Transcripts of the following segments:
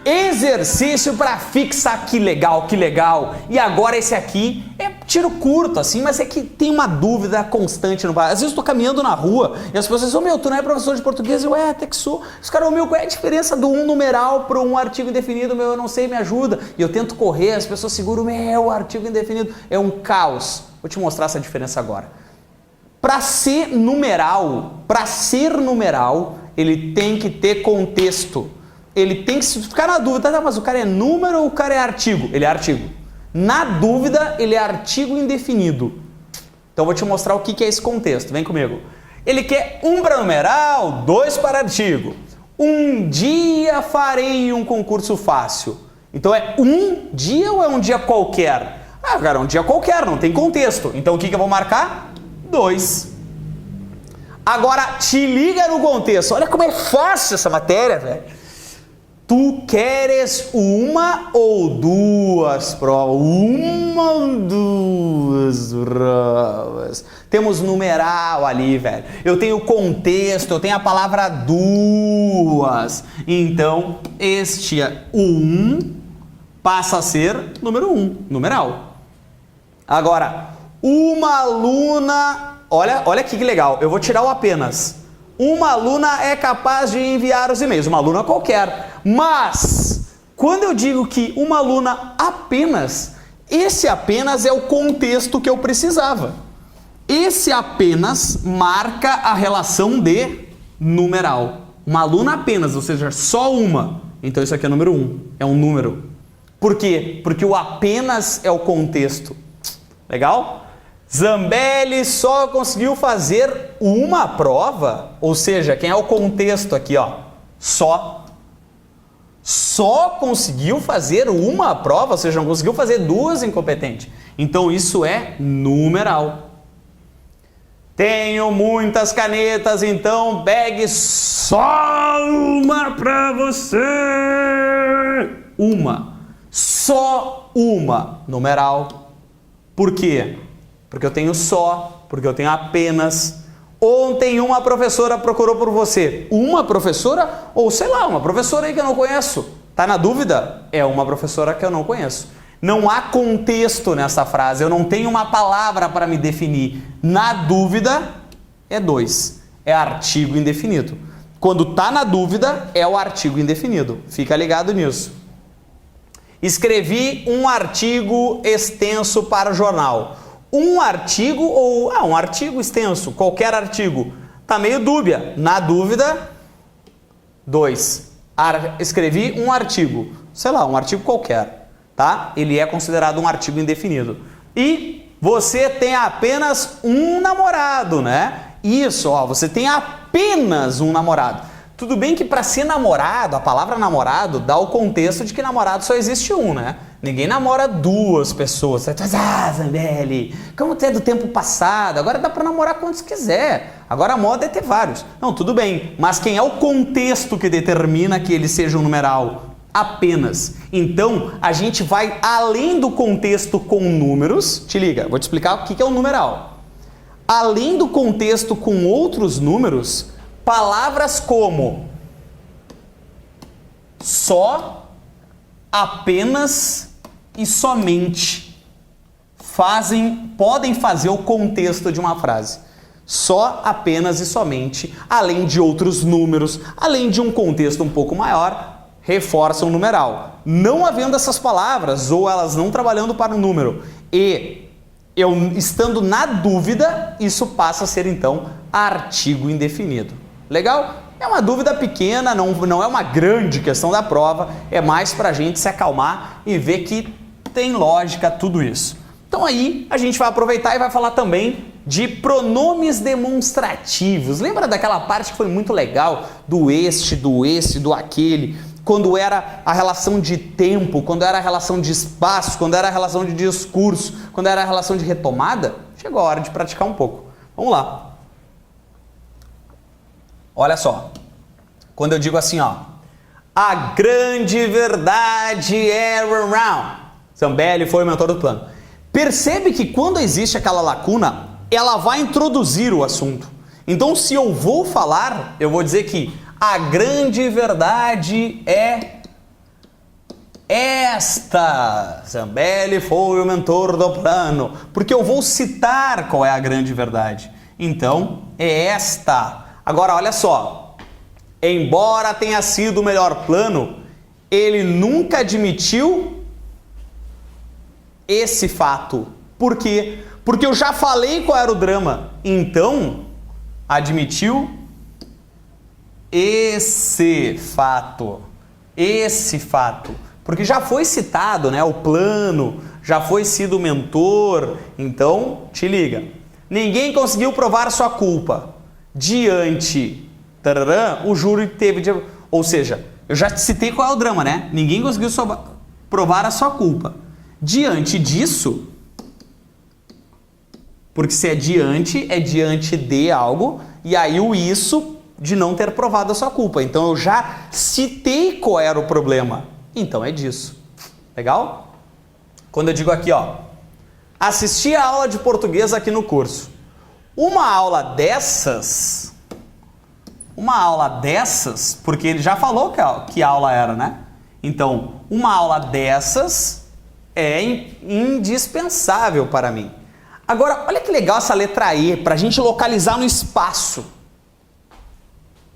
Exercício para fixar, que legal, que legal. E agora esse aqui é tiro curto, assim, mas é que tem uma dúvida constante no. Às vezes eu tô caminhando na rua e as pessoas dizem, meu, tu não é professor de português? Eu, até que sou. Os caras, meu, qual é a diferença do numeral para um artigo indefinido? Meu, eu não sei, me ajuda. E eu tento correr, as pessoas seguram, meu, artigo indefinido. É um caos. Vou te mostrar essa diferença agora. Para ser numeral, ele tem que ter contexto. Ele tem que ficar na dúvida, tá, mas o cara é número ou o cara é artigo? Ele é artigo. Na dúvida, ele é artigo indefinido. Então eu vou te mostrar o que é esse contexto, vem comigo. Ele quer 1 para numeral, 2 para artigo. Um dia farei um concurso fácil. Então é um dia ou é um dia qualquer? Ah, cara, é um dia qualquer, não tem contexto. Então o que eu vou marcar? 2. Agora, te liga no contexto. Olha como é fácil essa matéria, velho. Tu queres uma ou duas provas? Uma ou duas provas? Temos numeral ali, velho. Eu tenho contexto, eu tenho a palavra duas. Então, este 1 passa a ser número 1, numeral. Agora, uma aluna... Olha aqui que legal, eu vou tirar o apenas. Uma aluna é capaz de enviar os e-mails, uma aluna qualquer. Mas, quando eu digo que uma aluna apenas, esse apenas é o contexto que eu precisava. Esse apenas marca a relação de numeral. Uma aluna apenas, ou seja, só uma. Então isso aqui é número 1, é um número. Por quê? Porque o apenas é o contexto. Legal? Zambelli só conseguiu fazer uma prova, ou seja, quem é o contexto aqui, ó? Só conseguiu fazer uma prova, ou seja, não conseguiu fazer duas, incompetente. Então isso é numeral. Tenho muitas canetas, então pegue só uma para você. Uma. Só uma. Numeral. Por quê? Porque eu tenho só, porque eu tenho apenas. Ontem uma professora procurou por você. Uma professora? Ou sei lá, uma professora aí que eu não conheço. Tá na dúvida? É uma professora que eu não conheço. Não há contexto nessa frase, eu não tenho uma palavra para me definir. Na dúvida, é 2. É artigo indefinido. Quando tá na dúvida, é o artigo indefinido. Fica ligado nisso. Escrevi um artigo extenso para o jornal. Um artigo ou um artigo extenso, qualquer artigo. Tá meio dúbia. Na dúvida, 2. Escrevi um artigo, sei lá, um artigo qualquer, tá? Ele é considerado um artigo indefinido. E você tem apenas um namorado, né? Isso, ó, você tem apenas um namorado. Tudo bem que para ser namorado, a palavra namorado dá o contexto de que namorado só existe um, né? Ninguém namora duas pessoas. Você diz, Zambelli, como tu é do tempo passado, agora dá para namorar quantos quiser. Agora a moda é ter vários. Não, tudo bem, mas quem é o contexto que determina que ele seja um numeral? Apenas. Então, a gente vai além do contexto com números. Te liga, vou te explicar o que é um numeral. Além do contexto com outros números, palavras como só, apenas e somente podem fazer o contexto de uma frase. Só, apenas e somente, além de outros números, além de um contexto um pouco maior, reforçam o numeral. Não havendo essas palavras ou elas não trabalhando para o número e eu estando na dúvida, isso passa a ser então artigo indefinido. Legal? É uma dúvida pequena, não é uma grande questão da prova, é mais para a gente se acalmar e ver que tem lógica tudo isso. Então aí a gente vai aproveitar e vai falar também de pronomes demonstrativos. Lembra daquela parte que foi muito legal do este, do esse, do aquele, quando era a relação de tempo, quando era a relação de espaço, quando era a relação de discurso, quando era a relação de retomada? Chegou a hora de praticar um pouco. Vamos lá. Olha só, quando eu digo assim, ó, a grande verdade é around. Zambelli foi o mentor do plano. Percebe que quando existe aquela lacuna, ela vai introduzir o assunto. Então, se eu vou falar, eu vou dizer que a grande verdade é esta. Zambelli foi o mentor do plano. Porque eu vou citar qual é a grande verdade. Então, é esta. Agora, olha só. Embora tenha sido o melhor plano, ele nunca admitiu esse fato. Por quê? Porque eu já falei qual era o drama. Então, admitiu esse fato. Esse fato. Porque já foi citado, né? O plano, já foi sido o mentor. Então, te liga. Ninguém conseguiu provar sua culpa. Diante, tararã, o júri teve de... Ou seja, eu já citei qual é o drama, né? Ninguém conseguiu provar a sua culpa. Diante disso, porque se é diante de algo, e aí o isso de não ter provado a sua culpa. Então eu já citei qual era o problema. Então é disso. Legal? Quando eu digo aqui, ó, assisti a aula de português aqui no curso. Uma aula dessas, porque ele já falou que aula era, né? Então, uma aula dessas é indispensável para mim. Agora, olha que legal essa letra E, para a gente localizar no espaço.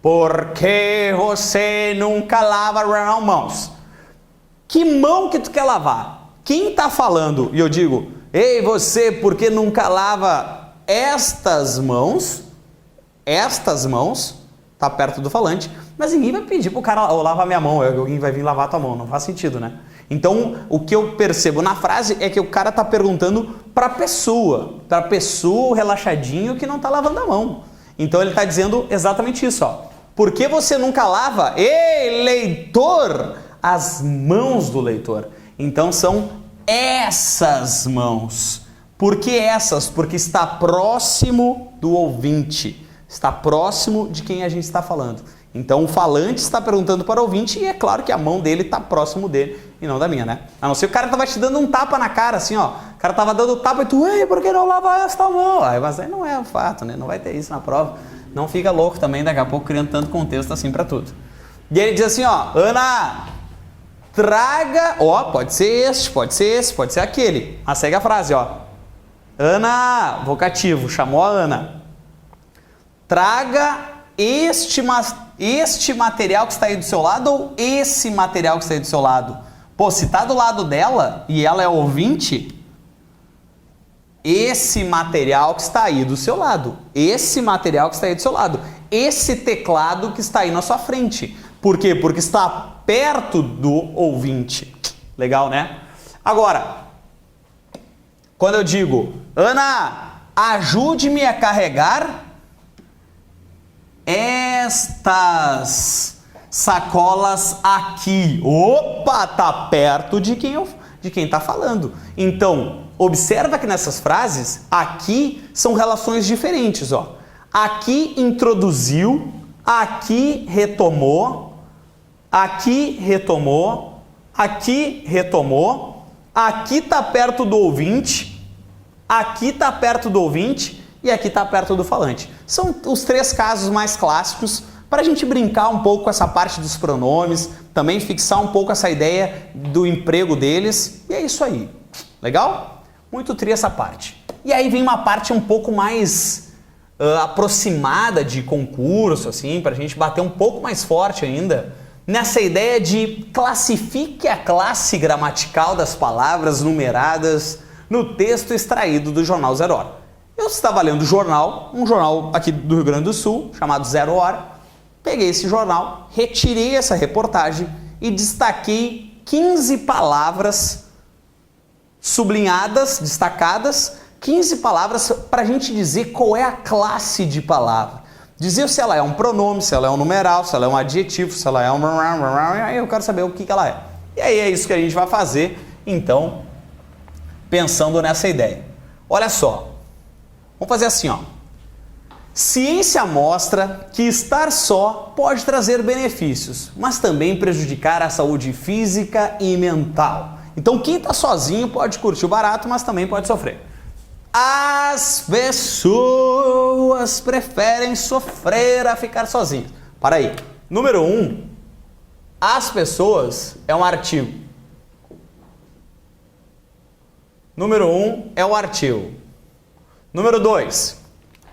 Por que você nunca lava as mãos? Que mão que tu quer lavar? Quem está falando? E eu digo, ei você, por que nunca lava estas mãos? Estas mãos, tá perto do falante, mas ninguém vai pedir pro cara lavar minha mão, alguém vai vir lavar a tua mão, não faz sentido, né? Então, o que eu percebo na frase é que o cara tá perguntando pra pessoa relaxadinho que não tá lavando a mão. Então ele tá dizendo exatamente isso, ó. Por que você nunca lava, ei, leitor, as mãos do leitor? Então são essas mãos. Por que essas? Porque está próximo do ouvinte. Está próximo de quem a gente está falando. Então o falante está perguntando para o ouvinte e é claro que a mão dele está próximo dele e não da minha, né? A não ser que o cara tava te dando um tapa na cara, assim, ó. O cara tava dando tapa e tu, ei, por que não lavar esta mão? Mas aí não é o fato, né? Não vai ter isso na prova. Não fica louco também daqui a pouco criando tanto contexto assim para tudo. E ele diz assim, ó, Ana, traga, ó, pode ser este, pode ser esse, pode ser aquele. Mas segue a frase, ó. Ana, vocativo, chamou a Ana. Traga este material que está aí do seu lado ou esse material que está aí do seu lado? Pô, se está do lado dela e ela é ouvinte, esse material que está aí do seu lado. Esse material que está aí do seu lado. Esse teclado que está aí na sua frente. Por quê? Porque está perto do ouvinte. Legal, né? Agora, quando eu digo, Ana, ajude-me a carregar estas sacolas aqui. Opa, tá perto de quem está falando. Então, observa que nessas frases, aqui são relações diferentes, ó. Aqui introduziu, aqui retomou, aqui retomou, aqui retomou, aqui tá perto do ouvinte, aqui tá perto do ouvinte e aqui tá perto do falante. São os três casos mais clássicos para a gente brincar um pouco com essa parte dos pronomes, também fixar um pouco essa ideia do emprego deles, e é isso aí. Legal? Muito tri essa parte. E aí vem uma parte um pouco mais aproximada de concurso, assim, para a gente bater um pouco mais forte ainda, nessa ideia de classifique a classe gramatical das palavras numeradas no texto extraído do Jornal Zero Hora. Eu estava lendo um jornal aqui do Rio Grande do Sul, chamado Zero Hora. Peguei esse jornal, retirei essa reportagem e destaquei 15 palavras sublinhadas, destacadas, 15 palavras para a gente dizer qual é a classe de palavra. Dizer se ela é um pronome, se ela é um numeral, se ela é um adjetivo, se ela é um... Aí eu quero saber o que ela é. E aí é isso que a gente vai fazer, então, pensando nessa ideia. Olha só. Vamos fazer assim, ó. Ciência mostra que estar só pode trazer benefícios, mas também prejudicar a saúde física e mental. Então quem está sozinho pode curtir o barato, mas também pode sofrer. As pessoas preferem sofrer a ficar sozinhas. Para aí. Número 1, as pessoas é um artigo. Número 1 é o artigo. Número 2,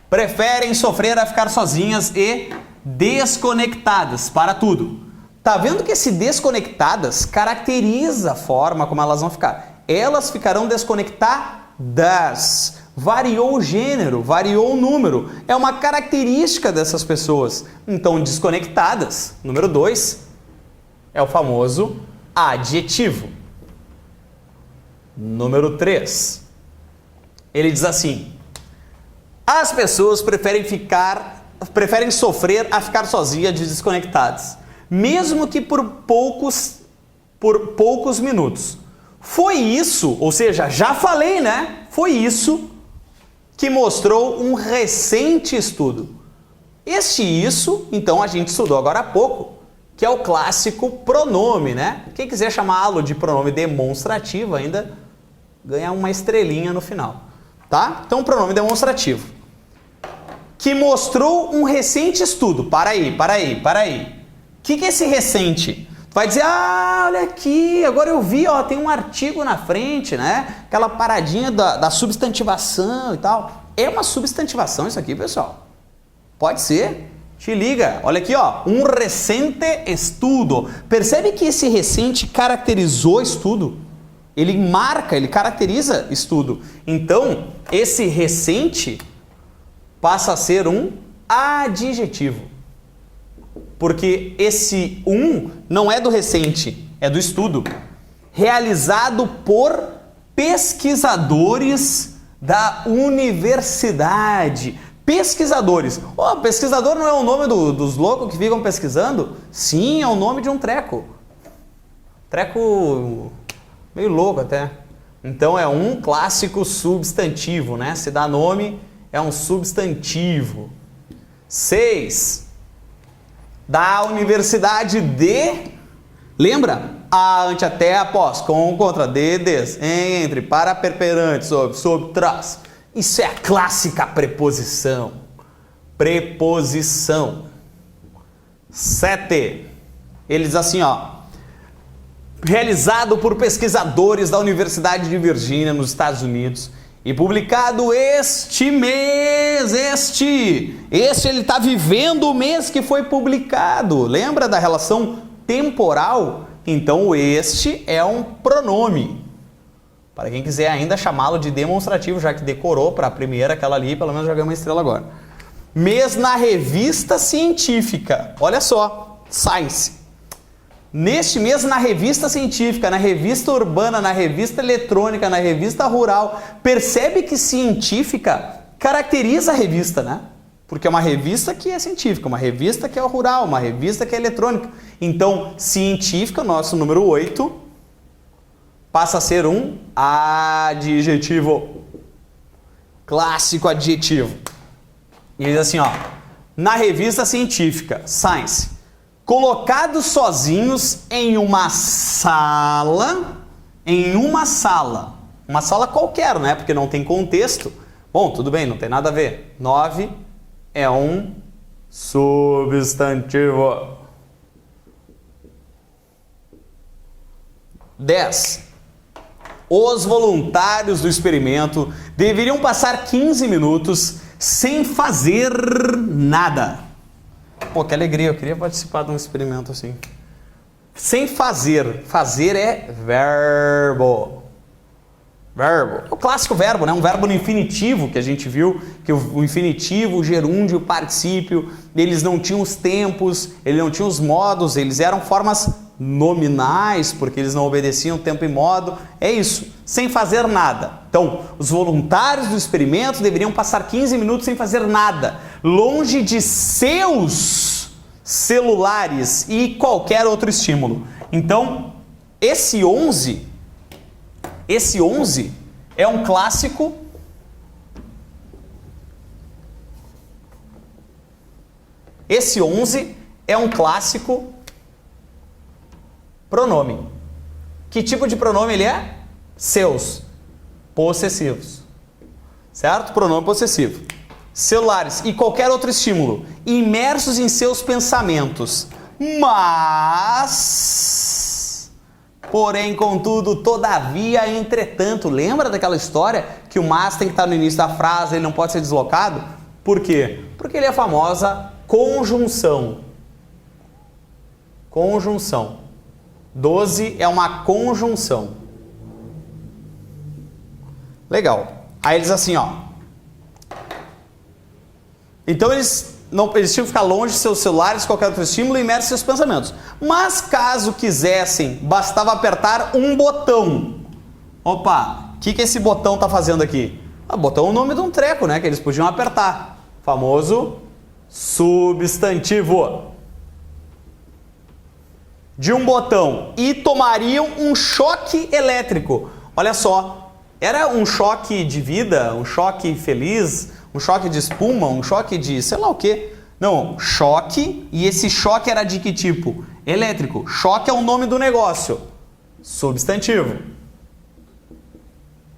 preferem sofrer a ficar sozinhas e desconectadas para tudo. Tá vendo que esse desconectadas caracteriza a forma como elas vão ficar. Elas ficarão desconectadas. Variou o gênero, variou o número. É uma característica dessas pessoas. Então, desconectadas, número 2, é o famoso adjetivo. Número 3, ele diz assim: as pessoas preferem sofrer a ficar sozinhas e desconectadas, mesmo que por poucos minutos. Foi isso, ou seja, já falei, né? Foi isso que mostrou um recente estudo. Isso, então, a gente estudou agora há pouco, que é o clássico pronome, né? Quem quiser chamá-lo de pronome demonstrativo ainda ganha uma estrelinha no final, tá? Então, pronome demonstrativo, que mostrou um recente estudo. Para aí. O que é esse recente? Tu vai dizer, olha aqui, agora eu vi, ó, tem um artigo na frente, né? Aquela paradinha da substantivação e tal. É uma substantivação isso aqui, pessoal? Pode ser. Te liga, olha aqui, ó, um recente estudo. Percebe que esse recente caracterizou estudo? Ele marca, ele caracteriza estudo. Então, esse recente passa a ser um adjetivo. Porque esse não é do recente, é do estudo. Realizado por pesquisadores da universidade. Pesquisadores. Pesquisador não é o nome dos loucos que ficam pesquisando? Sim, é o nome de um treco. Treco meio louco até. Então é um clássico substantivo, né? Se dá nome, é um substantivo. 6. Da universidade de... Lembra? A, ante, até, após, com, contra, de, des, entre, para, perperante, sob, trás. Isso é a clássica preposição. Preposição. 7. Ele diz assim, ó. Realizado por pesquisadores da Universidade de Virgínia, nos Estados Unidos, e publicado este mês. Este ele está vivendo o mês que foi publicado. Lembra da relação temporal? Então, este é um pronome. Para quem quiser ainda chamá-lo de demonstrativo, já que decorou para a primeira, aquela ali, pelo menos já ganhou uma estrela agora. Mês na revista científica. Olha só, Science. Neste mês, na revista científica, na revista urbana, na revista eletrônica, na revista rural. Percebe que científica caracteriza a revista, né? Porque é uma revista que é científica, uma revista que é rural, uma revista que é eletrônica. Então, científica, nosso número 8, passa a ser um adjetivo. Clássico adjetivo. E ele diz assim, ó. Na revista científica, Science, colocados sozinhos em uma sala, uma sala qualquer, né? Porque não tem contexto. Bom, tudo bem, não tem nada a ver. 9 é um substantivo. 10. Os voluntários do experimento deveriam passar 15 minutos sem fazer nada. Pô, que alegria, eu queria participar de um experimento assim. Sem fazer. Fazer é verbo. Verbo. O clássico verbo, né? Um verbo no infinitivo que a gente viu, que o infinitivo, o gerúndio, o particípio, eles não tinham os tempos, eles não tinham os modos, eles eram formas nominais, porque eles não obedeciam tempo e modo. É isso, sem fazer nada. Então, os voluntários do experimento deveriam passar 15 minutos sem fazer nada, longe de seus celulares e qualquer outro estímulo. Então, esse 11 é um clássico pronome. Que tipo de pronome ele é? Seus. Possessivos. certo? Pronome possessivo. Celulares e qualquer outro estímulo, imersos em seus pensamentos, mas, porém, contudo, todavia, entretanto. Lembra daquela história que o mas tem que estar no início da frase, ele não pode ser deslocado? Por quê? Porque ele é a famosa conjunção. Conjunção. 12 é uma conjunção. Legal. Aí eles assim, ó. Então eles tinham que ficar longe de seus celulares, qualquer outro estímulo, e imersos em seus pensamentos. Mas caso quisessem, bastava apertar um botão. Opa, o que esse botão tá fazendo aqui? Botão é o nome de um treco, né? Que eles podiam apertar. Famoso substantivo. De um botão. E tomariam um choque elétrico. Olha só, era um choque de vida, um choque feliz, um choque de espuma, um choque de sei lá o que. Não, choque, e esse choque era de que tipo? Elétrico. Choque é o nome do negócio. Substantivo.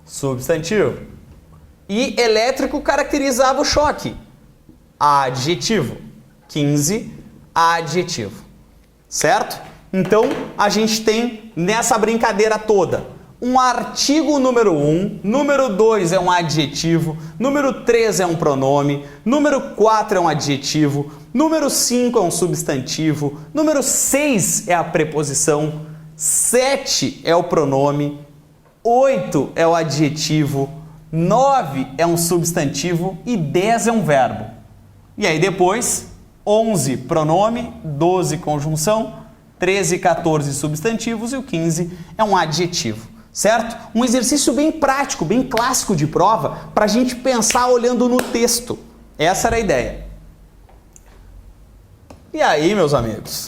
Substantivo. E elétrico caracterizava o choque. Adjetivo. 15, adjetivo. Certo? Então, a gente tem nessa brincadeira toda um artigo número 1, número 2 é um adjetivo, número 3 é um pronome, número 4 é um adjetivo, número 5 é um substantivo, número 6 é a preposição, 7 é o pronome, 8 é o adjetivo, 9 é um substantivo e 10 é um verbo. E aí depois, 11 pronome, 12 conjunção, 13 e 14 substantivos e o 15 é um adjetivo. Certo? Um exercício bem prático, bem clássico de prova, para a gente pensar olhando no texto. Essa era a ideia. E aí, meus amigos,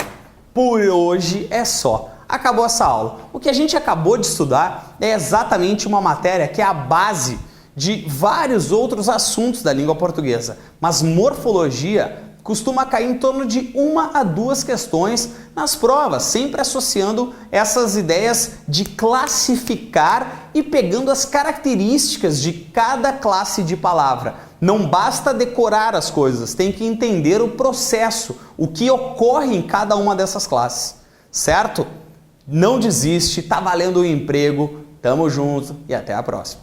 por hoje é só. Acabou essa aula. O que a gente acabou de estudar é exatamente uma matéria que é a base de vários outros assuntos da língua portuguesa. Mas morfologia costuma cair em torno de 1 a 2 questões nas provas, sempre associando essas ideias de classificar e pegando as características de cada classe de palavra. Não basta decorar as coisas, tem que entender o processo, o que ocorre em cada uma dessas classes, certo? Não desiste, tá valendo o emprego, tamo junto e até a próxima.